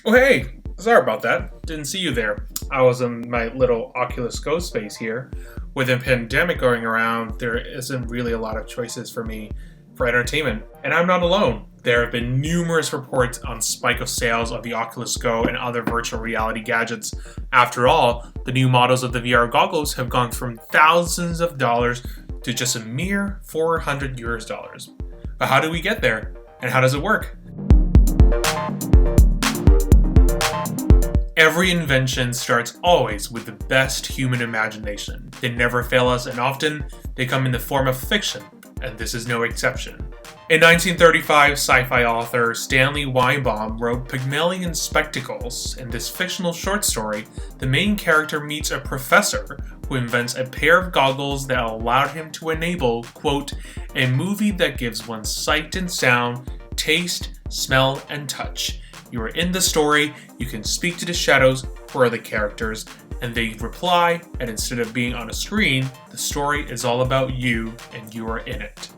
Oh hey, sorry about that. Didn't see you there. I was in my little Oculus Go space here. With a pandemic going around, there isn't really a lot of choices for me for entertainment. And I'm not alone. There have been numerous reports on spike of sales of the Oculus Go and other virtual reality gadgets. After all, the new models of the VR goggles have gone from thousands of dollars to just a mere $400. But how do we get there? And how does it work? Every invention starts always with the best human imagination. They never fail us, and often they come in the form of fiction, and this is no exception. In 1935, sci-fi author Stanley Weinbaum wrote Pygmalion Spectacles. In this fictional short story, the main character meets a professor who invents a pair of goggles that allowed him to enable, quote, a movie that gives one sight and sound, taste, smell, and touch. You are in the story, you can speak to the shadows or the characters, and they reply, and instead of being on a screen, the story is all about you, and you are in it.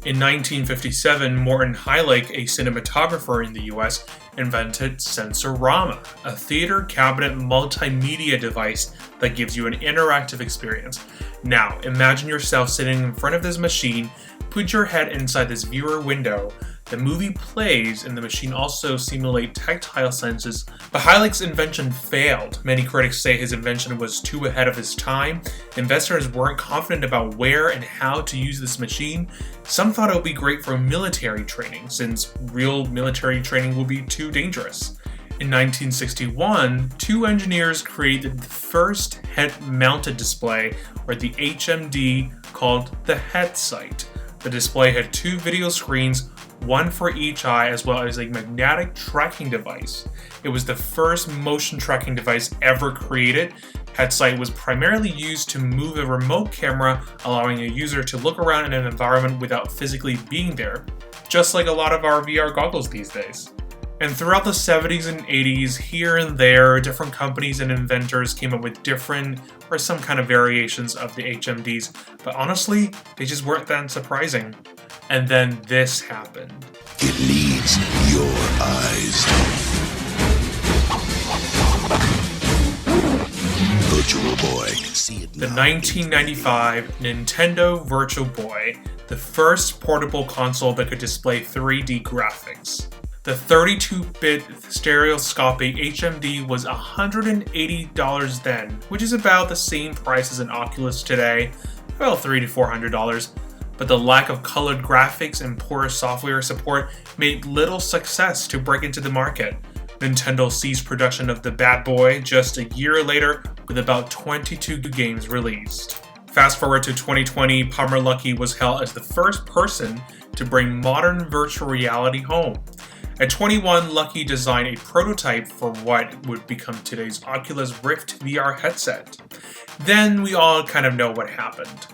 In 1957, Morton Heilig, a cinematographer in the US, invented Sensorama, a theater cabinet multimedia device that gives you an interactive experience. Now, imagine yourself sitting in front of this machine, put your head inside this viewer window, the movie plays, and the machine also simulates tactile senses. But Heilig's invention failed. Many critics say his invention was too ahead of his time. Investors weren't confident about where and how to use this machine. Some thought it would be great for military training, since real military training would be too dangerous. In 1961, two engineers created the first head-mounted display, or the HMD, called the HeadSight. The display had two video screens, one for each eye, as well as a magnetic tracking device. It was the first motion tracking device ever created. HeadSight was primarily used to move a remote camera, allowing a user to look around in an environment without physically being there, just like a lot of our VR goggles these days. And throughout the 70s and 80s, here and there, different companies and inventors came up with different or some kind of variations of the HMDs, but honestly, they just weren't that surprising. And then this happened. It needs your eyes. Virtual Boy. See it now. The 1995 Nintendo Virtual Boy, the first portable console that could display 3D graphics. The 32-bit stereoscopic HMD was $180 then, which is about the same price as an Oculus today, about $300 to $400. But the lack of colored graphics and poor software support made little success to break into the market. Nintendo ceased production of the bad boy just a year later with about 22 games released. Fast forward to 2020, Palmer Luckey was hailed as the first person to bring modern virtual reality home. At 21, Luckey designed a prototype for what would become today's Oculus Rift VR headset. Then we all kind of know what happened.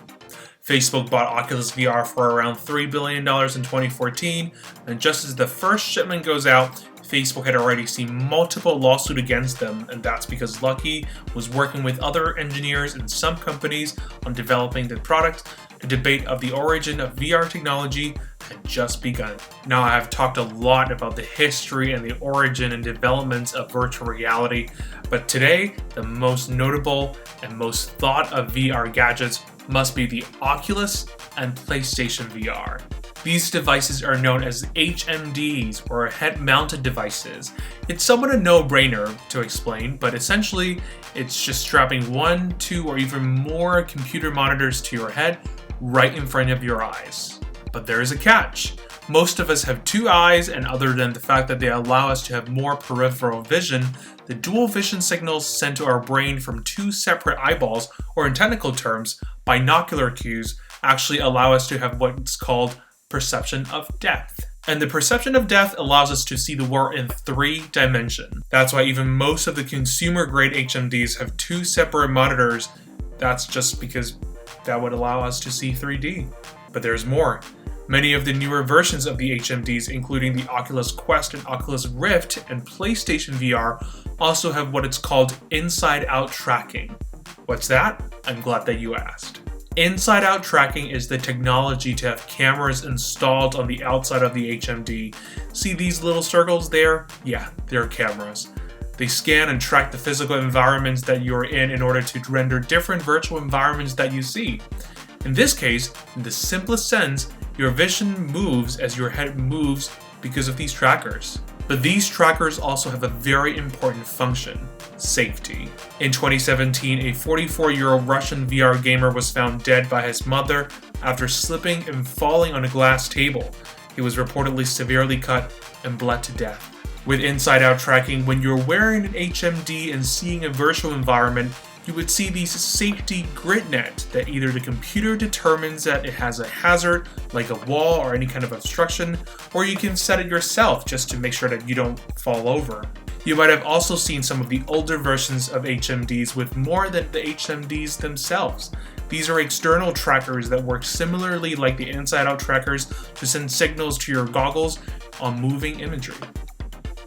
Facebook bought Oculus VR for around $3 billion in 2014, and just as the first shipment goes out, Facebook had already seen multiple lawsuits against them, and that's because Luckey was working with other engineers and some companies on developing the product. The debate of the origin of VR technology had just begun. Now, I have talked a lot about the history and the origin and developments of virtual reality, but today, the most notable and most thought of VR gadgets must be the Oculus and PlayStation VR. These devices are known as HMDs, or head-mounted devices. It's somewhat a no-brainer to explain, but essentially, it's just strapping one, two, or even more computer monitors to your head right in front of your eyes. But there is a catch. Most of us have two eyes, and other than the fact that they allow us to have more peripheral vision, the dual vision signals sent to our brain from two separate eyeballs, or in technical terms, binocular cues, actually allow us to have what's called perception of depth. And the perception of depth allows us to see the world in 3 dimensions. That's why even most of the consumer-grade HMDs have 2 separate monitors. That's just because that would allow us to see 3D. But there's more. Many of the newer versions of the HMDs, including the Oculus Quest and Oculus Rift and PlayStation VR, also have what it's called inside-out tracking. What's that? I'm glad that you asked. Inside-out tracking is the technology to have cameras installed on the outside of the HMD. See these little circles there? Yeah, they're cameras. They scan and track the physical environments that you're in order to render different virtual environments that you see. In this case, in the simplest sense, your vision moves as your head moves because of these trackers. But these trackers also have a very important function: safety. In 2017, a 44-year-old Russian VR gamer was found dead by his mother after slipping and falling on a glass table. He was reportedly severely cut and bled to death. With inside-out tracking, when you're wearing an HMD and seeing a virtual environment, you would see these safety grid net that either the computer determines that it has a hazard, like a wall or any kind of obstruction, or you can set it yourself just to make sure that you don't fall over. You might have also seen some of the older versions of HMDs with more than the HMDs themselves. These are external trackers that work similarly like the inside-out trackers to send signals to your goggles on moving imagery.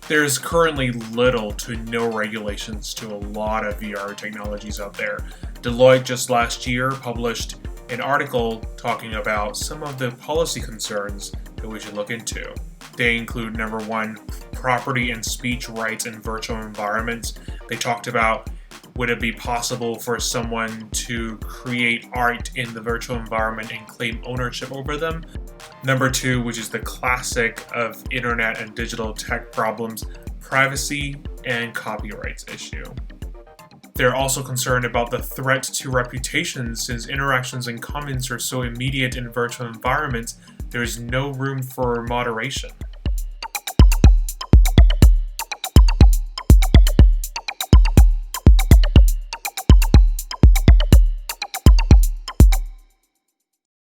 There is currently little to no regulations to a lot of VR technologies out there. Deloitte just last year published an article talking about some of the policy concerns that we should look into. They include, number one, property and speech rights in virtual environments. They talked about, would it be possible for someone to create art in the virtual environment and claim ownership over them? Number two, which is the classic of internet and digital tech problems, privacy and copyrights issue. They're also concerned about the threat to reputation since interactions and comments are so immediate in virtual environments, there is no room for moderation.